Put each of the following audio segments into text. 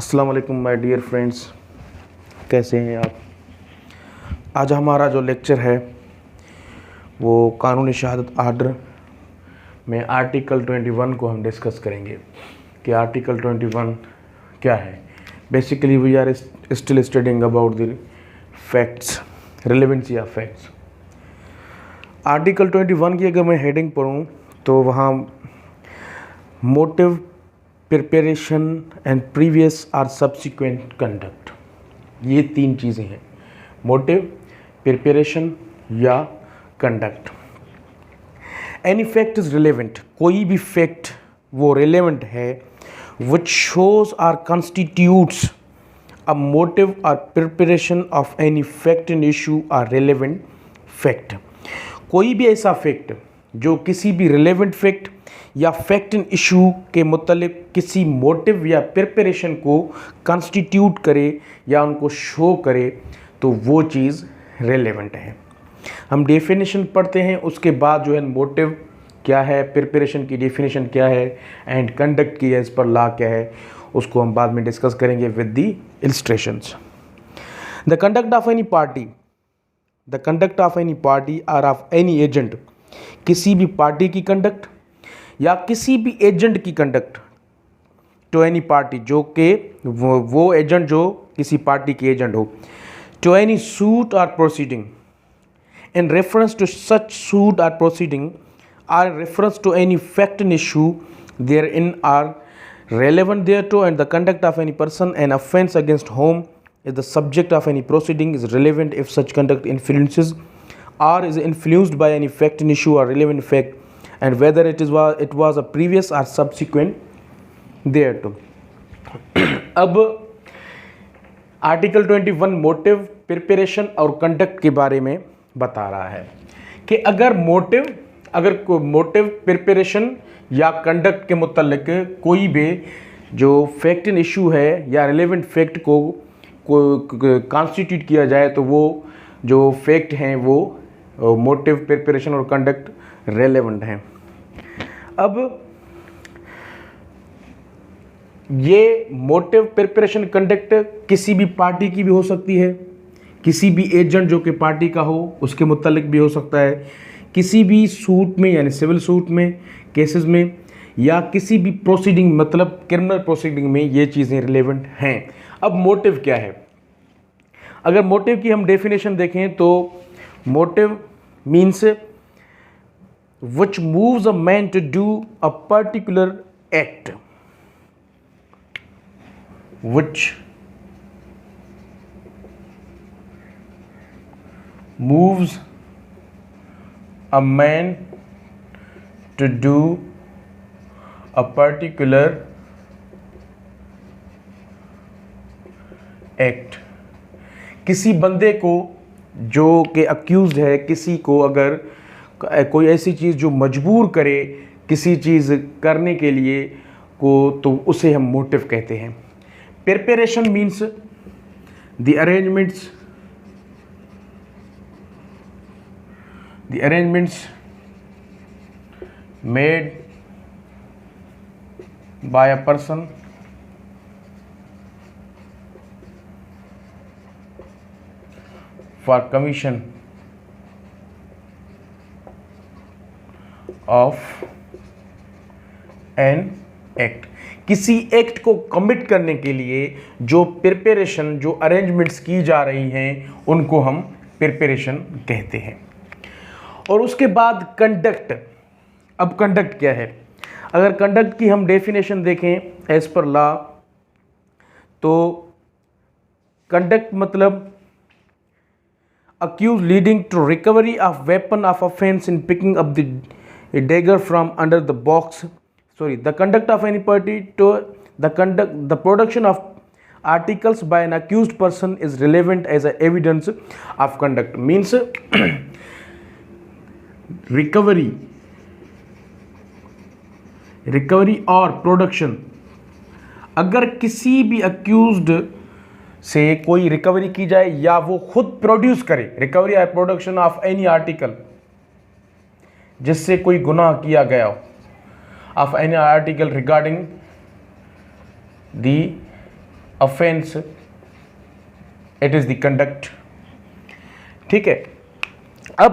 अस्सलाम वालेकुम my dear friends, कैसे हैं आप। आज हमारा जो लेक्चर है वो कानूनी शहादत आर्डर में आर्टिकल 21 को हम डिस्कस करेंगे कि आर्टिकल 21 क्या है। Basically we are still studying about the facts, relevancy of facts. Article 21 की अगर मैं हेडिंग पढ़ूँ तो वहाँ motive, preparation and previous or subsequent conduct, ये तीन चीज़ें हैं, मोटिव, प्रिपरेशन या conduct. Any fact is relevant, कोई भी फैक्ट वो रिलेवेंट है which shows or constitutes a motive और preparation of any fact in issue or relevant fact. कोई भी ऐसा फैक्ट जो किसी भी रिलेवेंट फैक्ट या फैक्ट इन इशू के मुतालिक किसी मोटिव या प्रिपरेशन को कॉन्स्टिट्यूट करे या उनको शो करे तो वो चीज़ रिलेवेंट है। हम डेफिनेशन पढ़ते हैं, उसके बाद जो है मोटिव क्या है, प्रिपरेशन की डेफिनेशन क्या है एंड कंडक्ट की एज पर लॉ क्या है, उसको हम बाद में डिस्कस करेंगे with the illustrations. The conduct of any party, the conduct of any party or of any agent, किसी भी पार्टी की कंडक्ट या किसी भी एजेंट की कंडक्ट टू एनी पार्टी, जो कि वो एजेंट जो किसी पार्टी की एजेंट हो, टू एनी सूट और proceeding in reference to such suit और proceeding or reference to any fact in issue therein or relevant thereto, and the conduct of any person an offense against whom is the subject of any proceeding is relevant if such conduct influences or is influenced by any fact in issue or relevant fact, and whether it was a previous or subsequent thereto। अब article 21 motive, preparation और conduct के बारे में बता रहा है कि अगर मोटिव, प्रिपरेशन या कंडक्ट के मुतल्लिक कोई भी जो फैक्ट इन इशू है या रिलेवेंट फैक्ट को कॉन्स्टिट्यूट किया जाए तो वो जो फैक्ट हैं वो मोटिव, प्रिपरेशन और कंडक्ट रेलेवेंट हैं। अब ये मोटिव, प्रिपरेशन, कंडक्ट किसी भी पार्टी की भी हो सकती है, किसी भी एजेंट जो कि पार्टी का हो उसके मुतल्लिक भी हो सकता है, किसी भी सूट में यानी सिविल सूट में, केसेस में, या किसी भी प्रोसीडिंग मतलब क्रिमिनल प्रोसीडिंग में ये चीज़ें रिलेवेंट हैं। अब मोटिव क्या है, अगर मोटिव की हम डेफिनेशन देखें तो motive means which moves a man to do a particular act, which moves a man to do a particular act। किसी बंदे को जो कि अक्यूज्ड है, किसी को अगर कोई ऐसी चीज़ जो मजबूर करे किसी चीज़ करने के लिए को, तो उसे हम मोटिव कहते हैं। Preparation means the arrangements made by a person for commission of an act। किसी एक्ट को कमिट करने के लिए जो प्रिपरेशन, जो अरेंजमेंट्स की जा रही हैं उनको हम प्रिपरेशन कहते हैं। और उसके बाद कंडक्ट। अब कंडक्ट क्या है, अगर कंडक्ट की हम डेफिनेशन देखें एज पर लॉ तो कंडक्ट मतलब accused leading to recovery of weapon of offence in picking up the dagger from under the box, the conduct of any party to the production of articles by an accused person is relevant as a evidence of conduct. Means recovery और production, अगर किसी भी accused से कोई recovery की जाए या वो खुद प्रोड्यूस करे, रिकवरी और प्रोडक्शन ऑफ एनी आर्टिकल जिससे कोई गुनाह किया गया हो, of any article regarding the offense, it is the conduct. ठीक है, अब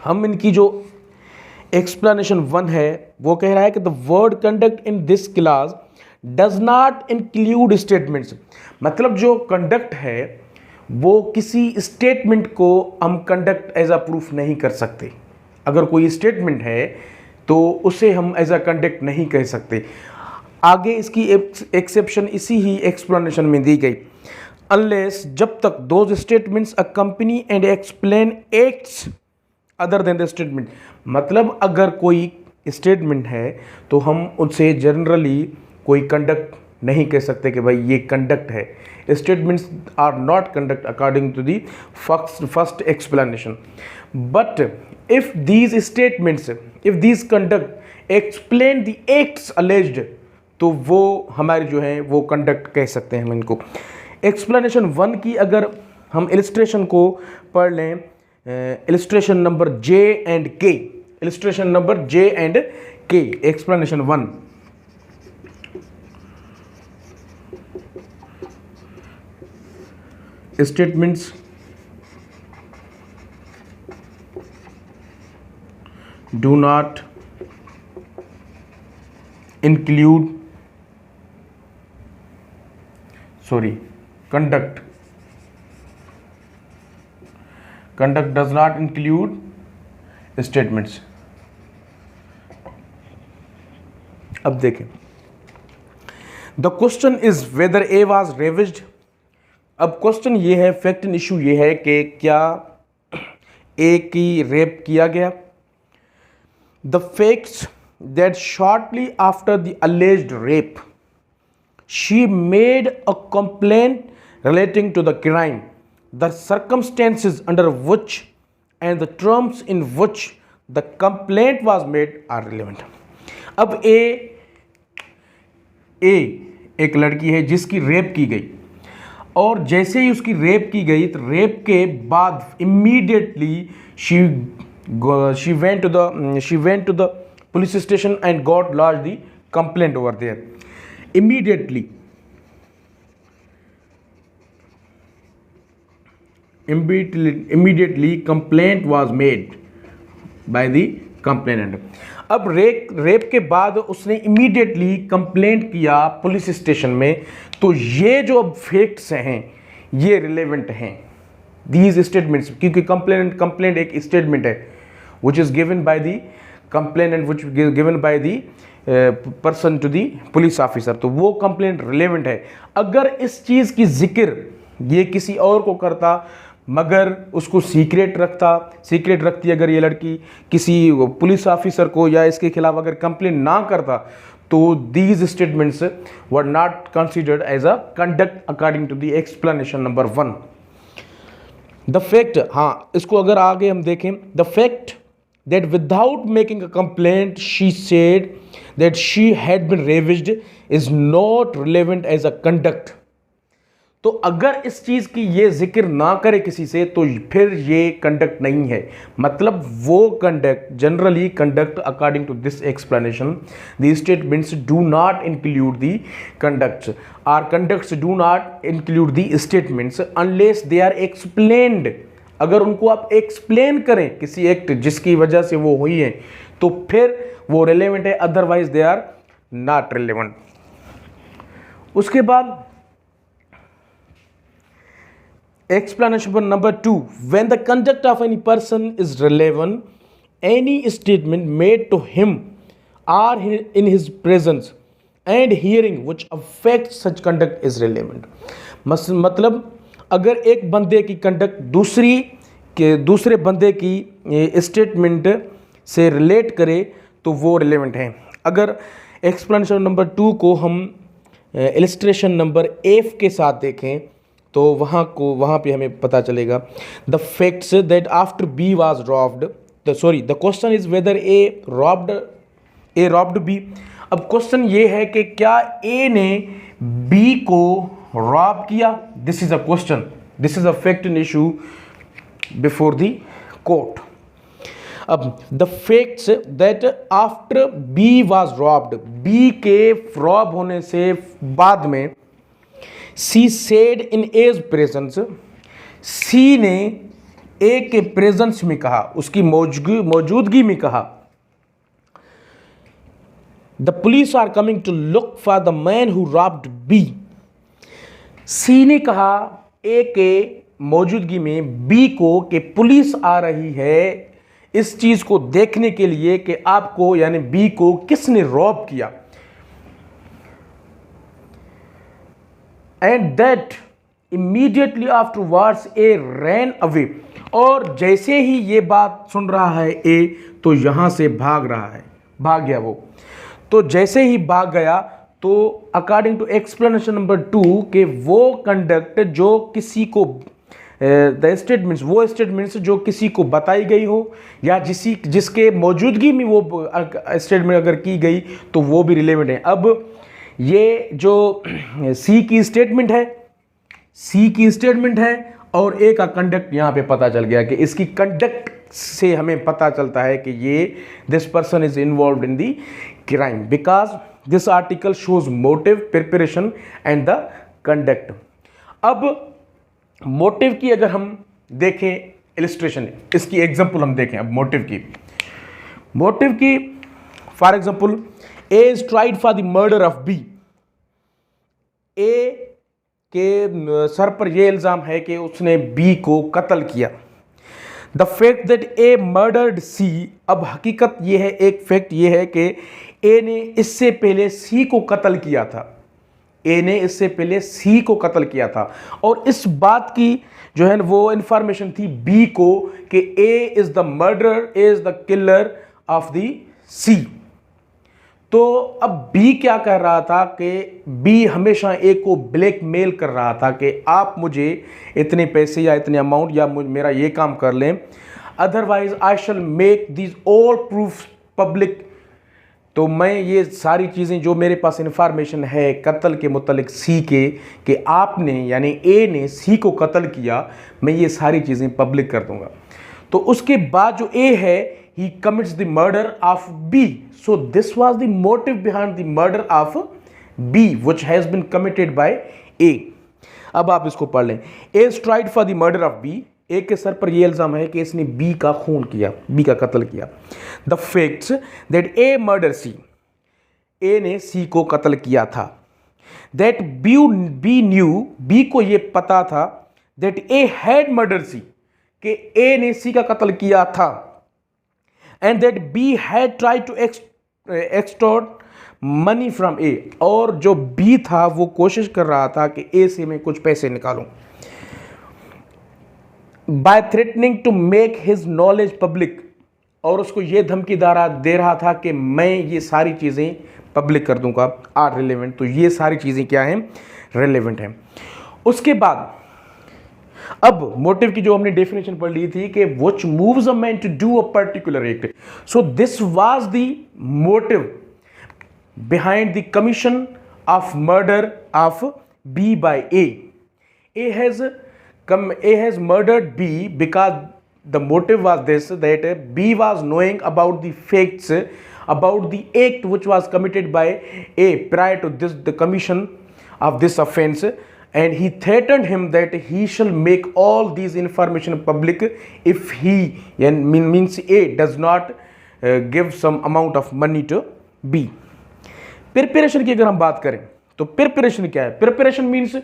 हम इनकी जो explanation 1 है वो कह रहा है कि the word conduct in this class does not include statements. मतलब जो conduct है वो किसी statement को हम conduct as a proof नहीं कर सकते. अगर कोई statement है तो उसे हम एज अ कंडक्ट नहीं कह सकते. आगे इसकी एक्सेप्शन इसी ही एक्सप्लेनेशन में दी गई. अनलेस, जब तक those statements accompany and explain acts other than the statement. मतलब अगर कोई स्टेटमेंट है तो हम उससे जनरली कोई कंडक्ट नहीं कह सकते कि भाई ये कंडक्ट है. Statements are not conduct according to the first explanation. But if these statements, if these conduct explain the acts alleged, तो वो हमारे जो हैं वो कंडक्ट कह सकते हैं हम इनको. एक्सप्लेनेशन 1 की अगर हम इलिस्ट्रेशन को पढ़ लें, इलिस्ट्रेशन नंबर जे एंड के, इलिस्ट्रेशन नंबर जे एंड के, explanation 1. Statements do not include, conduct does not include statements. अब देखें, the question is whether A was ravished. अब क्वेश्चन ये है, फैक्ट एंड इशू ये है कि क्या A की रेप किया गया. The facts that shortly after the alleged rape, she made a complaint relating to the crime, the circumstances under which and the terms in which the complaint was made are relevant. अब A एक लड़की है जिसकी rape की गई, और जैसे ही उसकी रेप की गई तो रेप के बाद immediately she went to the police station and got lodged the complaint over there. Immediately complaint was made by the complainant. अब रेप के बाद उसने इमीडिएटली कंप्लेंट किया पुलिस स्टेशन में. तो ये जो अब फैक्ट्स हैं ये रिलेवेंट हैं, दीज स्टेटमेंट्स, क्योंकि कंप्लेंट एक स्टेटमेंट है which is given by the complainant, which is given by the person to the police officer. तो वो कंप्लेंट रिलेवेंट है. अगर इस चीज़ की जिक्र ये किसी और को करता मगर उसको सीक्रेट रखती अगर ये लड़की किसी पुलिस ऑफिसर को या इसके खिलाफ अगर कंप्लेंट ना करता, तो these statements were not considered as a conduct according to the explanation number 1. The fact, हाँ इसको अगर आगे हम देखें, the fact that without making a complaint she said that she had been ravished is not relevant as a conduct. तो अगर इस चीज़ की ये जिक्र ना करे किसी से तो फिर ये कंडक्ट नहीं है. मतलब वो conduct, generally conduct according to this explanation, the statements do not include the conducts, or conducts do not include the statements unless they are explained. अगर उनको आप एक्सप्लेन करें किसी एक्ट जिसकी वजह से वो हुई है तो फिर वो रिलेवेंट है, otherwise they are not relevant. उसके बाद explanation number 2, when the conduct of any person is relevant, any statement made to him or in his presence and hearing which affect such conduct is relevant. मतलब अगर एक बंदे की conduct दूसरे बंदे की स्टेटमेंट से रिलेट करे तो वो रिलेवेंट है. अगर एक्सप्लेनेशन नंबर 2 को हम इलिस्ट्रेशन नंबर F के साथ देखें तो वहाँ पे हमें पता चलेगा. The facts that after B was robbed, the question is whether A robbed B. अब क्वेश्चन ये है कि क्या A ने B को रॉब किया. This is a question, this is a fact and issue before the court. अब the facts that after B was robbed, B के रॉब होने से बाद में C said in his presence, C ने ए के प्रेजेंस में कहा, उसकी मौजूदगी में कहा, the police are coming to look for the man who robbed B. C ने कहा ए के मौजूदगी में बी को कि पुलिस आ रही है इस चीज को देखने के लिए कि आपको यानी बी को किसने रॉब किया। And that immediately afterwards A ran away, और जैसे ही ये बात सुन रहा है ए तो यहां से भाग रहा है, भाग गया वो। तो जैसे ही भाग गया तो अकॉर्डिंग टू एक्सप्लेनेशन नंबर 2 कि वो कंडक्ट जो किसी को द स्टेटमेंट्स, वो स्टेटमेंट्स जो किसी को बताई गई हो या जिसके मौजूदगी में वो स्टेटमेंट अगर की गई तो वो भी रिलेवेंट है। अब ये जो सी की स्टेटमेंट है, सी की स्टेटमेंट है और ए का कंडक्ट यहाँ पे पता चल गया कि इसकी कंडक्ट से हमें पता चलता है कि ये this person is involved in the crime because this article shows motive, preparation and the conduct. अब मोटिव की अगर हम देखें इलिस्ट्रेशन, इसकी एग्जांपल हम देखें। अब मोटिव की for example A is tried for the murder of B. A के सर पर यह इल्जाम है कि उसने बी को कत्ल किया। The fact that A murdered C, अब हकीकत यह है, एक फैक्ट यह है कि ए ने इससे पहले सी को कत्ल किया था, ए ने इससे पहले सी को कत्ल किया था और इस बात की जो है वो इंफॉर्मेशन थी बी को कि A is the murderer, A is the killer of the C. तो अब बी क्या कह रहा था कि बी हमेशा ए को ब्लैकमेल कर रहा था कि आप मुझे इतने पैसे या इतने अमाउंट या मेरा ये काम कर लें, otherwise I shell make these all proof public. तो मैं ये सारी चीज़ें जो मेरे पास इंफॉर्मेशन है कत्ल के मुतल्लिक सी के कि आपने यानी ए ने सी को कत्ल किया, मैं ये सारी चीज़ें पब्लिक कर दूंगा। तो उसके बाद जो ए है he commits the murder of B. So this was the motive behind the murder of B which has been committed by A. अब आप इसको पढ़ लें। A is tried for the murder of B. A के सर पर यह इल्जाम है कि इसने B का खून किया, B का कत्ल किया। The facts that A murdered C. A ने C को कत्ल किया था। That B knew, B को ये पता था that A had murdered C, कि A ने C का कत्ल किया था। And that B had tried to extort money from A, और जो B था वो कोशिश कर रहा था कि A से मैं कुछ पैसे निकालूं। By threatening to make his knowledge public, और उसको ये धमकी दे रहा था कि मैं ये सारी चीज़ें पब्लिक कर दूंगा, आर रिलेवेंट। तो ये सारी चीज़ें क्या हैं, रिलेवेंट हैं। उसके बाद अब मोटिव की जो हमने डेफिनेशन पढ़ ली थी कि which moves a man to do a particular act. So this was the motive behind the commission of murder of B by A. A has murdered B because the motive was this that B was knowing about the facts about the act which was committed by A prior to this the commission of this offense, and he threatened him that he shall make all these information public if he means A does not give some amount of money to B. Preparation की अगर हम बात करें तो preparation क्या है? Preparation means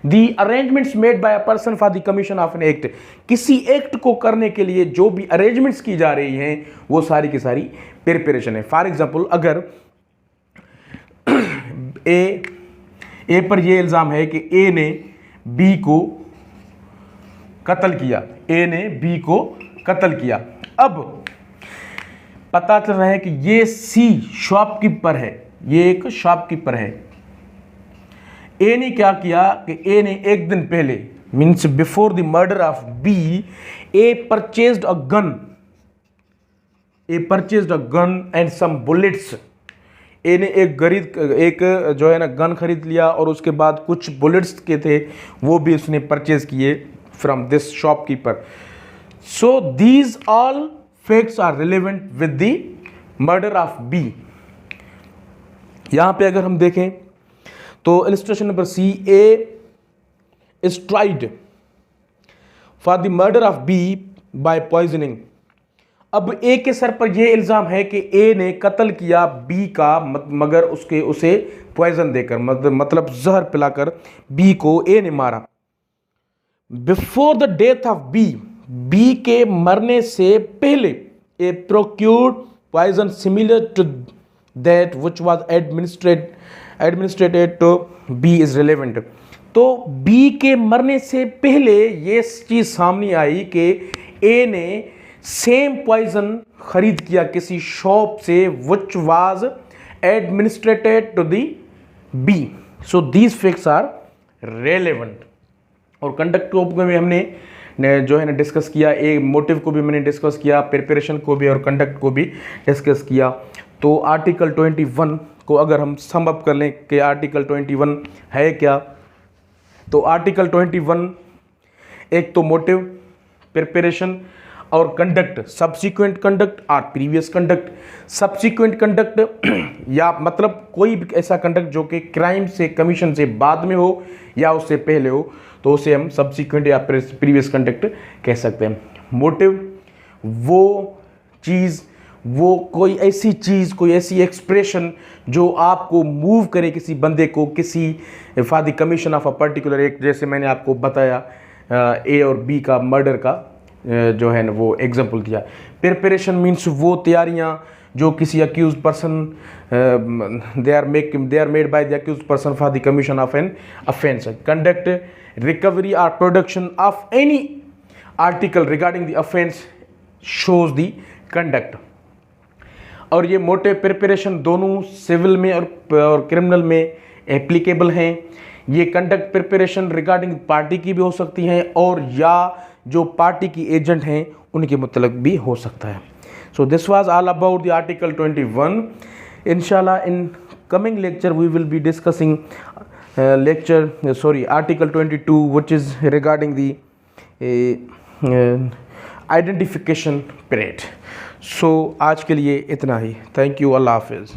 the arrangements made by a person for the commission of an act. किसी act को करने के लिए जो भी अरेंजमेंट्स की जा रही हैं वो सारी की सारी प्रिपरेशन है। फॉर एग्जाम्पल अगर ए पर यह इल्ज़ाम है कि ए ने बी को कत्ल किया, ए ने बी को कत्ल किया। अब पता चल रहा है कि ये सी शॉपकीपर है, ये एक शॉपकीपर है। ए ने क्या किया कि ए ने एक दिन पहले means before the murder of B A purchased a gun and some bullets. A ने एक जो है ना गन खरीद लिया और उसके बाद कुछ बुलेट्स के थे वो भी उसने परचेज किए from this shopkeeper. So these all facts are relevant with the murder of B. यहां पे अगर हम देखें तो illustration number C, A is tried for the murder of B by poisoning. अब ए के सर पर यह इल्ज़ाम है कि ए ने कत्ल किया बी का, मगर उसे पॉइजन देकर, मतलब जहर पिलाकर बी को ए ने मारा. Before the death of B के मरने से पहले A procured poison similar to that which was administered to B is relevant. तो बी के मरने से पहले ये चीज सामने आई कि ए ने सेम पॉइजन खरीद किया किसी शॉप से which was administered to the B. So these facts are relevant. और कंडक्ट को भी हमने जो है ना डिस्कस किया, एक मोटिव को भी मैंने डिस्कस किया, प्रिपरेशन को भी और कंडक्ट को भी डिस्कस किया. तो आर्टिकल 21 को अगर हम सम अप कर लें कि आर्टिकल 21 है क्या, तो आर्टिकल 21 एक तो मोटिव, प्रिपरेशन और कंडक्ट, सब्सिक्वेंट कंडक्ट और प्रीवियस कंडक्ट. सब्सिक्वेंट कंडक्ट या मतलब कोई भी ऐसा कंडक्ट जो कि क्राइम से कमीशन से बाद में हो या उससे पहले हो, तो उसे हम सब्सिक्वेंट या प्रीवियस कंडक्ट कह सकते हैं. मोटिव वो चीज़, वो कोई ऐसी चीज़, कोई ऐसी एक्सप्रेशन जो आपको मूव करे किसी बंदे को किसी for the commission of a particular एक, जैसे मैंने आपको बताया ए और बी का मर्डर का जो है ना वो एग्जाम्पल दिया. प्रिपरेशन मीन्स वो तैयारियां जो किसी accused person they are made by the accused person for the commission of an offence. Conduct recovery और production of any article regarding the offence shows the conduct. और ये मोटिव प्रिपरेशन दोनों civil में और क्रिमिनल में applicable हैं. ये conduct preparation regarding party की भी हो सकती हैं और या जो पार्टी की एजेंट हैं उनके मतलब भी हो सकता है. So this was all about the article 21. इंशाल्लाह in coming lecture we will be discussing article 22 which is regarding the identification period. So आज के लिए इतना ही. Thank you. अल्लाह हाफिज़.